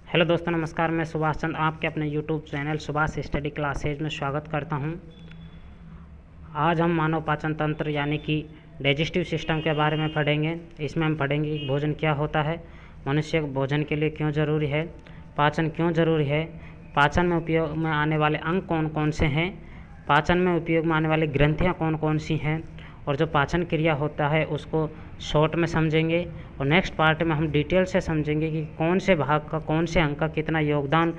Hello दोस्तों, नमस्कार। मैं सुभाष चंद्र आपके अपने YouTube channel Subhash study classes में स्वागत करता हूं। आज हम मानव पाचन तंत्र यानी कि डाइजेस्टिव सिस्टम के बारे में पढ़ेंगे। इसमें हम पढ़ेंगे कि भोजन क्या होता है, मनुष्य को भोजन के लिए क्यों ज़रूरी है, पाचन क्यों ज़रूरी है, पाचन में उपयोग में आने वाले अंग कौन कौन से हैं, पाचन में उपयोग में आने वाली ग्रंथियाँ कौन कौन सी हैं, और जो पाचन क्रिया होता है उसको शॉर्ट में समझेंगे। और नेक्स्ट पार्ट में हम डिटेल से समझेंगे कि कौन से भाग का, कौन से अंग का कितना योगदान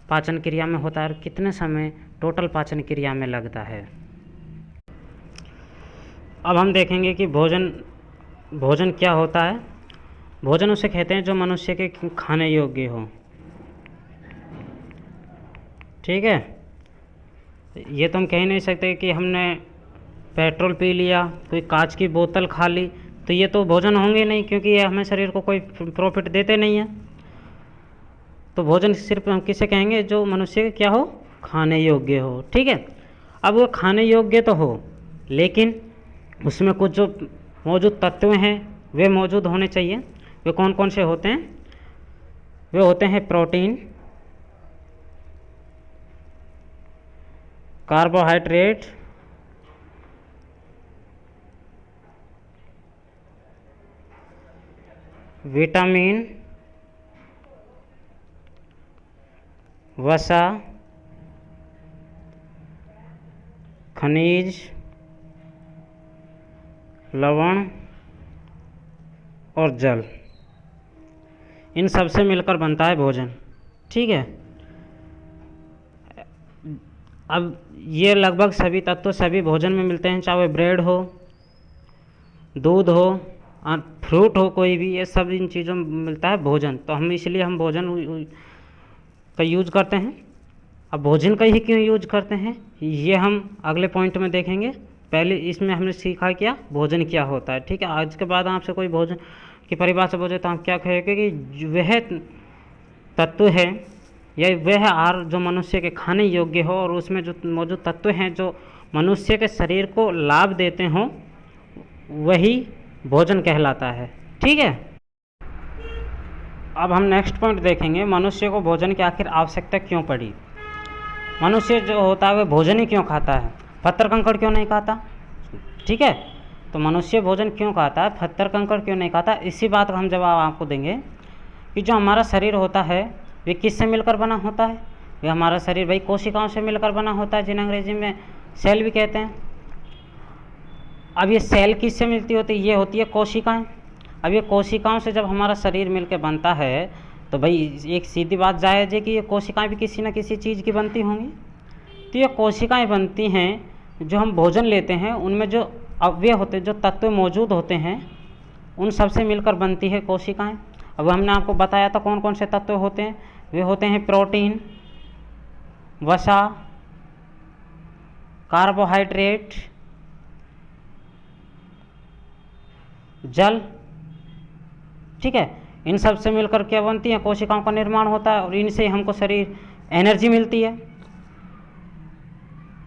पाचन क्रिया में होता है और कितने समय टोटल पाचन क्रिया में लगता है। अब हम देखेंगे कि भोजन क्या होता है। भोजन उसे कहते हैं जो मनुष्य के खाने योग्य हो। ठीक है, ये तो हम कह नहीं सकते कि हमने पेट्रोल पी लिया, कोई कांच की बोतल खा ली तो ये तो भोजन होंगे नहीं, क्योंकि ये हमें शरीर को कोई प्रॉफिट देते नहीं है। तो भोजन सिर्फ हम किसे कहेंगे, जो मनुष्य के क्या हो, खाने योग्य हो। ठीक है, अब वो खाने योग्य तो हो, लेकिन उसमें कुछ जो मौजूद तत्व हैं वे मौजूद होने चाहिए। वे कौन कौन से होते हैं? वे होते हैं प्रोटीन, कार्बोहाइड्रेट, विटामिन, वसा, खनिज, लवण और जल। इन सब से मिलकर बनता है भोजन। ठीक है, अब ये लगभग सभी तत्व सभी भोजन में मिलते हैं, चाहे ब्रेड हो, दूध हो, फ्रूट हो, कोई भी, ये सब इन चीज़ों में मिलता है भोजन। तो हम इसलिए हम भोजन का यूज करते हैं। अब भोजन का ही क्यों यूज करते हैं ये हम अगले पॉइंट में देखेंगे। पहले इसमें हमने सीखा क्या भोजन क्या होता है। ठीक है, आज के बाद आपसे कोई भोजन की परिभाषा पूछे तो आप क्या कहेंगे कि वह तत्व है या वह आहार जो मनुष्य के खाने योग्य हो और उसमें जो मौजूद तत्व हैं जो मनुष्य के शरीर को लाभ देते हों, वही भोजन कहलाता है। ठीक है, अब हम नेक्स्ट पॉइंट देखेंगे, मनुष्य को भोजन की आखिर आवश्यकता क्यों पड़ी। मनुष्य जो होता है वह भोजन ही क्यों खाता है, पत्थर कंकड़ क्यों नहीं खाता। ठीक है, तो मनुष्य भोजन क्यों खाता है, पत्थर कंकड़ क्यों नहीं खाता, इसी बात का हम जवाब आपको देंगे कि जो हमारा शरीर होता है वे किससे मिलकर बना होता है। वे हमारा शरीर भाई कोशिकाओं से मिलकर बना होता है, जिन्हें अंग्रेजी में सेल भी कहते हैं। अब ये सेल किससे मिलती होती है, ये होती है कोशिकाएं। अब ये कोशिकाओं से जब हमारा शरीर मिलकर बनता है तो भाई एक सीधी बात जायज़ है कि ये कोशिकाएं भी किसी न किसी चीज़ की बनती होंगी। तो ये कोशिकाएं बनती हैं, जो हम भोजन लेते हैं उनमें जो अवयव होते हैं, जो तत्व मौजूद होते हैं, उन सब से मिलकर बनती है कोशिकाएं। अब हमने आपको बताया था कौन कौन से तत्व होते हैं। वे होते हैं प्रोटीन, वसा, कार्बोहाइड्रेट, जल। ठीक है, इन सब से मिलकर क्या बनती है, कोशिकाओं का निर्माण होता है और इनसे हमको शरीर एनर्जी मिलती है।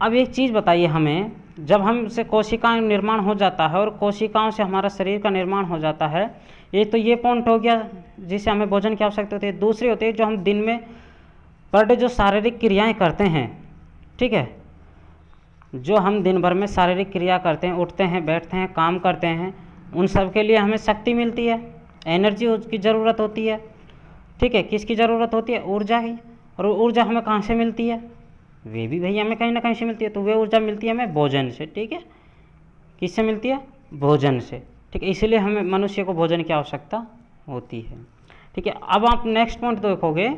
अब एक चीज़ बताइए हमें, जब हमसे कोशिकाएं निर्माण हो जाता है और कोशिकाओं से हमारा शरीर का निर्माण हो जाता है, ये तो ये पॉइंट हो गया जिससे हमें भोजन की आवश्यकता होती है। दूसरी होती है जो हम दिन में पर डे जो शारीरिक क्रियाएं करते हैं। ठीक है, जो हम दिन भर में शारीरिक क्रिया करते हैं, उठते हैं, बैठते हैं, काम करते हैं, उन सब के लिए हमें शक्ति मिलती है, एनर्जी की ज़रूरत होती है। ठीक है, किसकी ज़रूरत होती है, ऊर्जा की। और ऊर्जा हमें कहाँ से मिलती है, वे भी भैया हमें कहीं ना कहीं से मिलती है। तो वे ऊर्जा मिलती है हमें भोजन से। ठीक है, किससे मिलती है, भोजन से। ठीक है, इसीलिए हमें मनुष्य को भोजन की आवश्यकता होती है। ठीक है, अब आप नेक्स्ट पॉइंट देखोगे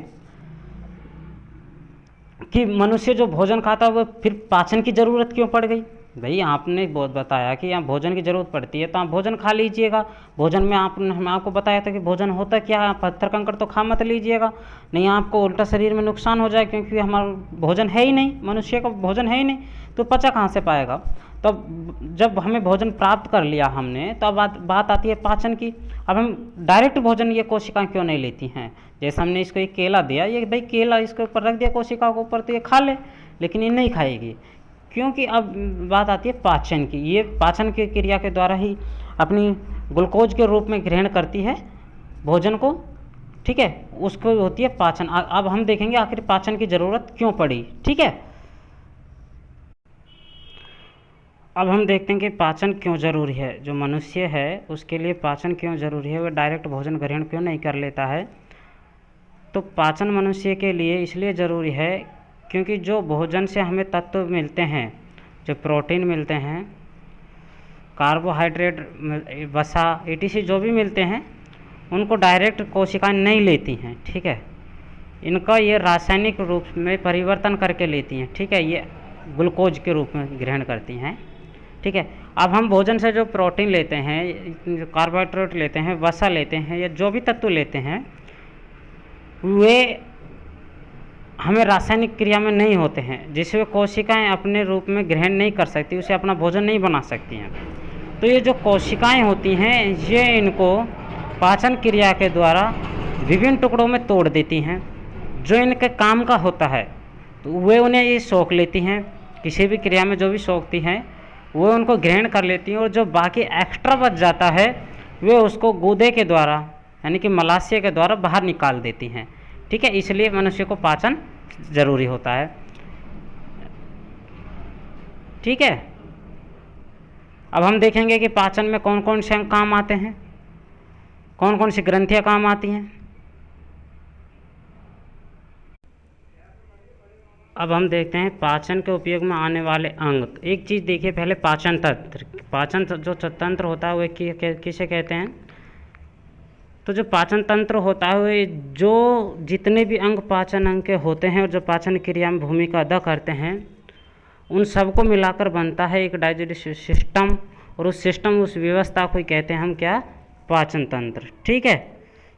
कि मनुष्य जो भोजन खाता है वो फिर पाचन की ज़रूरत क्यों पड़ गई। भाई आपने बहुत बताया कि यहाँ भोजन की ज़रूरत पड़ती है तो आप भोजन खा लीजिएगा। भोजन में हम आपको बताया था कि भोजन होता क्या है, पत्थर कंकड़ तो खा मत लीजिएगा, नहीं आपको उल्टा शरीर में नुकसान हो जाए, क्योंकि हमारा भोजन है ही नहीं, मनुष्य का भोजन है ही नहीं, तो पचा कहाँ से पाएगा। तब जब हमें भोजन प्राप्त कर लिया हमने, तो अब बात आती है पाचन की। अब हम डायरेक्ट भोजन ये कोशिकाएं क्यों नहीं लेती हैं। जैसे हमने इसको एक केला दिया, ये भाई केला इसके ऊपर रख दिया कोशिकाओं के ऊपर, तो ये खा ले, लेकिन ये नहीं खाएगी, क्योंकि अब बात आती है पाचन की। ये पाचन की क्रिया के द्वारा ही अपनी ग्लूकोज के रूप में ग्रहण करती है भोजन को, ठीक है, उसको होती है पाचन। अब हम देखेंगे आखिर पाचन की ज़रूरत क्यों पड़ी। ठीक है, अब हम देखते हैं कि पाचन क्यों ज़रूरी है। जो मनुष्य है उसके लिए पाचन क्यों ज़रूरी है, वह डायरेक्ट भोजन ग्रहण क्यों नहीं कर लेता है। तो पाचन मनुष्य के लिए इसलिए ज़रूरी है क्योंकि जो भोजन से हमें तत्व मिलते हैं, जो प्रोटीन मिलते हैं, कार्बोहाइड्रेट, वसा, etc जो भी मिलते हैं, उनको डायरेक्ट कोशिकाएं नहीं लेती हैं। ठीक है, इनका ये रासायनिक रूप में परिवर्तन करके लेती हैं। ठीक है, ये ग्लूकोज के रूप में ग्रहण करती हैं। ठीक है, अब हम भोजन से जो प्रोटीन लेते हैं, जो कार्बोहाइड्रेट लेते हैं, वसा लेते हैं, या जो भी तत्व लेते हैं, वे हमें रासायनिक क्रिया में नहीं होते हैं, जिसे कोशिकाएं अपने रूप में ग्रहण नहीं कर सकती, उसे अपना भोजन नहीं बना सकती हैं। तो ये जो कोशिकाएं होती हैं, ये इनको पाचन क्रिया के द्वारा विभिन्न टुकड़ों में तोड़ देती हैं, जो इनके काम का होता है। तो वे उन्हें ये सोख लेती हैं, किसी भी क्रिया में जो भी सोखती हैं वो उनको ग्रहण कर लेती हैं, और जो बाकी एक्स्ट्रा बच जाता है वे उसको गूदे के द्वारा यानी कि मलाशय के द्वारा बाहर निकाल देती हैं। ठीक है, इसलिए मनुष्य को पाचन जरूरी होता है। ठीक है, अब हम देखेंगे कि पाचन में कौन कौन से अंग काम आते हैं, कौन कौन सी ग्रंथियां काम आती हैं। अब हम देखते हैं पाचन के उपयोग में आने वाले अंग। तो एक चीज़ देखिए पहले, पाचन तंत्र। पाचन जो तंत्र होता है वह किसे कहते हैं। तो जो पाचन तंत्र होता है वह जो जितने भी अंग पाचन अंग के होते हैं और जो पाचन क्रिया में भूमिका अदा करते हैं, उन सबको मिलाकर बनता है एक डाइजेस्टिव सिस्टम, और उस सिस्टम, उस व्यवस्था को कहते हैं हम क्या, पाचन तंत्र। ठीक है,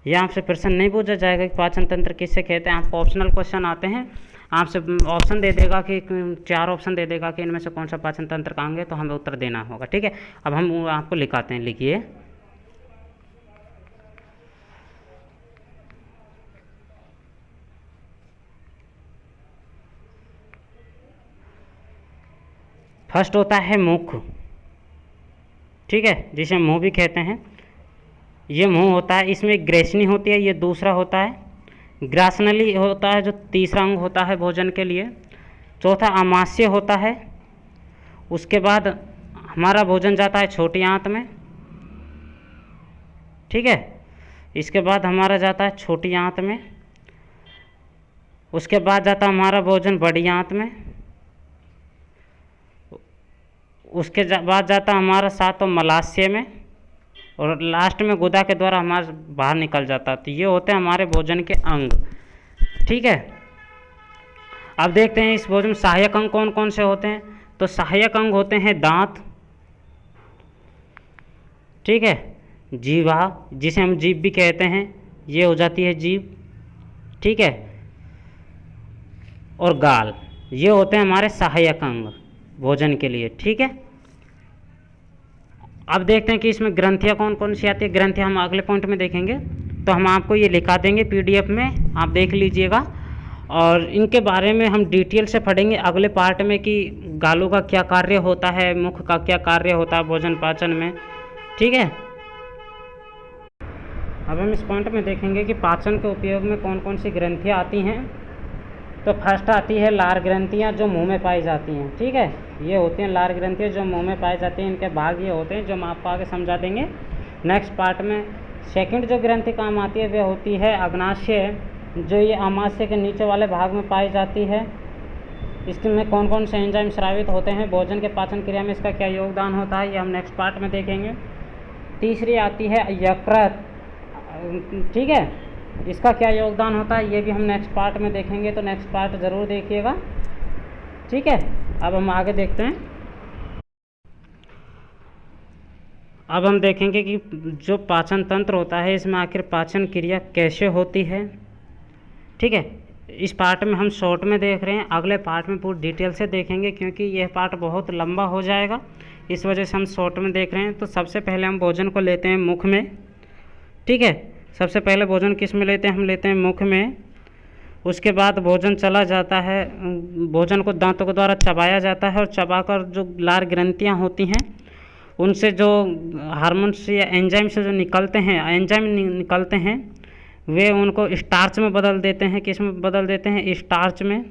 यह आपसे प्रश्न नहीं पूछा जाएगा कि पाचन तंत्र किसे कहते हैं। आपको ऑप्शनल क्वेश्चन आते हैं, आपसे ऑप्शन दे देगा कि 4 ऑप्शन दे देगा कि इनमें से कौन सा पाचन तंत्र का अंग है, तो हमें उत्तर देना होगा। ठीक है, अब हम आपको लिखाते हैं, लिखिए। फर्स्ट होता है मुख। ठीक है, जिसे मुंह भी कहते हैं। ये मुंह होता है, इसमें ग्रेसनी होती है, ये दूसरा होता है। ग्रासनली होता है जो तीसरा अंग होता है भोजन के लिए। चौथा आमाशय होता है। उसके बाद हमारा भोजन जाता है छोटी आंत में। ठीक है, इसके बाद हमारा जाता है छोटी आंत में। उसके बाद जाता है हमारा भोजन बड़ी आंत में। उसके बाद जाता है हमारा सातों मलाशय में, और लास्ट में गुदा के द्वारा हमारा बाहर निकल जाता है। तो ये होते हैं हमारे भोजन के अंग। ठीक है, अब देखते हैं इस भोजन में सहायक अंग कौन कौन से होते हैं। तो सहायक अंग होते हैं दांत। ठीक है, जीवा, जिसे हम जीभ भी कहते हैं, ये हो जाती है जीभ। ठीक है, और गाल, ये होते हैं हमारे सहायक अंग भोजन के लिए। ठीक है, अब देखते हैं कि इसमें ग्रंथियाँ कौन कौन सी आती है। ग्रंथियाँ हम अगले पॉइंट में देखेंगे, तो हम आपको ये लिखा देंगे PDF में, आप देख लीजिएगा। और इनके बारे में हम डिटेल से पढ़ेंगे अगले पार्ट में कि गालों का क्या कार्य होता है, मुख का क्या कार्य होता है भोजन पाचन में। ठीक है, अब हम इस पॉइंट में देखेंगे कि पाचन के उपयोग में कौन कौन सी ग्रंथियाँ आती हैं। तो फर्स्ट आती है लार ग्रंथियाँ, जो मुंह में पाई जाती हैं। ठीक है, ये होती हैं लार ग्रंथियाँ जो मुंह में पाई जाती हैं। इनके भाग ये होते हैं जो हम आपको आगे समझा देंगे नेक्स्ट पार्ट में। सेकंड जो ग्रंथि काम आती है वह होती है अग्नाशय, जो ये आमाशय के नीचे वाले भाग में पाई जाती है। इसमें कौन कौन से एंजाइम स्रावित होते हैं, भोजन के पाचन क्रिया में इसका क्या योगदान होता है, ये हम नेक्स्ट पार्ट में देखेंगे। तीसरी आती है यकृत। ठीक है, इसका क्या योगदान होता है ये भी हम नेक्स्ट पार्ट में देखेंगे, तो नेक्स्ट पार्ट ज़रूर देखिएगा। ठीक है, अब हम आगे देखते हैं। अब हम देखेंगे कि जो पाचन तंत्र होता है इसमें आखिर पाचन क्रिया कैसे होती है। ठीक है, इस पार्ट में हम शॉर्ट में देख रहे हैं, अगले पार्ट में पूरी डिटेल से देखेंगे क्योंकि यह पार्ट बहुत लंबा हो जाएगा, इस वजह से हम शॉर्ट में देख रहे हैं। तो सबसे पहले हम भोजन को लेते हैं मुख में। ठीक है, सबसे पहले भोजन किस में लेते हैं, हम लेते हैं मुख में। उसके बाद भोजन चला जाता है, भोजन को दांतों के द्वारा चबाया जाता है, और चबाकर जो लार ग्रंथियां होती हैं उनसे जो हार्मोन्स या एंजाइम से जो निकलते हैं, एंजाइम निकलते हैं, वे उनको स्टार्च में बदल देते हैं। किस में बदल देते हैं? स्टार्च में।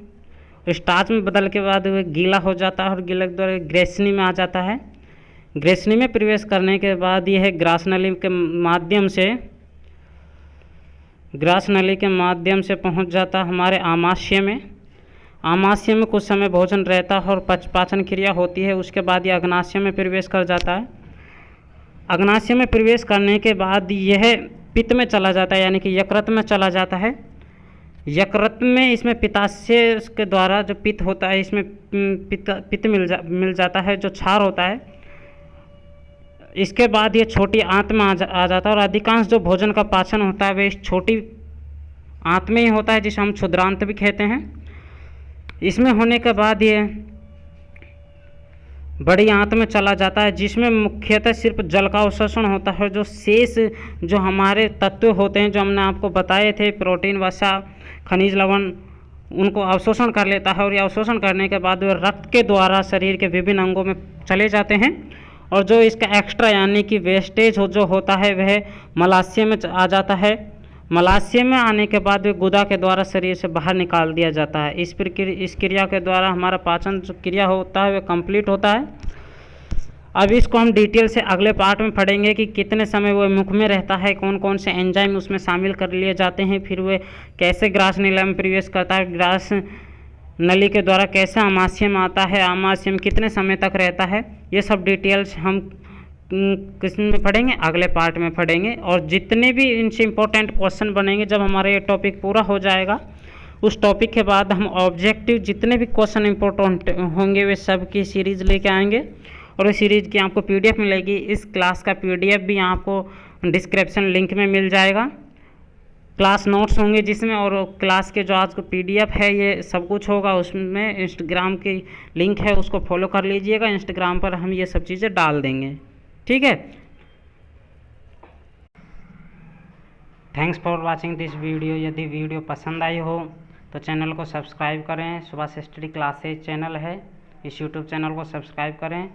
स्टार्च में बदल के बाद वे गीला हो जाता है और गीले के द्वारा ग्रेसनी में आ जाता है। ग्रेसनी में प्रवेश करने के बाद यह ग्रास नली के माध्यम से पहुंच जाता हमारे आमाशय में। आमाशय में कुछ समय भोजन रहता है और पाचन क्रिया होती है। उसके बाद यह अग्नाशय में प्रवेश कर जाता है। अग्नाशय में प्रवेश करने के बाद यह पित्त में चला जाता है, यानी कि यकृत में चला जाता है। यकृत में इसमें पित्ताशय के द्वारा जो पित्त होता है, इसमें पित्त मिल जाता है, जो क्षार होता है। इसके बाद ये छोटी आंत में आ जाता है और अधिकांश जो भोजन का पाचन होता है वह इस छोटी आंत में ही होता है, जिसे हम क्षुद्रांत भी कहते हैं। इसमें होने के बाद ये बड़ी आंत में चला जाता है, जिसमें मुख्यतः सिर्फ जल का अवशोषण होता है। जो शेष जो हमारे तत्व होते हैं, जो हमने आपको बताए थे, प्रोटीन, वसा, खनिज, लवण, उनको अवशोषण कर लेता है। और ये अवशोषण करने के बाद वे रक्त के द्वारा शरीर के विभिन्न अंगों में चले जाते हैं। और जो इसका एक्स्ट्रा यानी कि वेस्टेज जो होता है वह मलाशय में आ जाता है। मलाशय में आने के बाद वे गुदा के द्वारा शरीर से बाहर निकाल दिया जाता है। इस क्रिया के द्वारा हमारा पाचन जो क्रिया होता है वह कंप्लीट होता है। अब इसको हम डिटेल से अगले पार्ट में पढ़ेंगे कि कितने समय वह मुख में रहता है, कौन कौन से एंजाइम उसमें शामिल कर लिए जाते हैं, फिर वह कैसे ग्रास नली में प्रवेश करता है, ग्रास नली के द्वारा कैसे आमाशय में आता है, आमाशय में कितने समय तक रहता है। ये सब डिटेल्स हम किस में पढ़ेंगे? अगले पार्ट में पढ़ेंगे। और जितने भी इनसे इम्पोर्टेंट क्वेश्चन बनेंगे, जब हमारा ये टॉपिक पूरा हो जाएगा, उस टॉपिक के बाद हम ऑब्जेक्टिव जितने भी क्वेश्चन इम्पोर्टेंट होंगे वे सब की सीरीज़ लेके आएंगे। और उस सीरीज़ की आपको PDF मिलेगी। इस क्लास का PDF भी आपको डिस्क्रिप्शन लिंक में मिल जाएगा। क्लास नोट्स होंगे जिसमें, और क्लास के जो आज को PDF है ये सब कुछ होगा उसमें। इंस्टाग्राम की लिंक है, उसको फॉलो कर लीजिएगा। इंस्टाग्राम पर हम ये सब चीज़ें डाल देंगे, ठीक है। Thanks for watching this video. यदि वीडियो पसंद आई हो तो चैनल को सब्सक्राइब करें। सुभाष स्टडी क्लासेज चैनल है, इस यूट्यूब चैनल को सब्सक्राइब करें।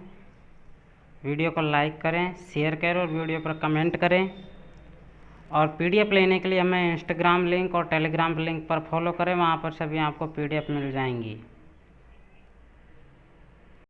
वीडियो को लाइक करें, शेयर करें और वीडियो पर कमेंट करें। और PDF लेने के लिए हमें इंस्टाग्राम लिंक और टेलीग्राम लिंक पर फॉलो करें, वहाँ पर सभी आपको PDF मिल जाएंगी।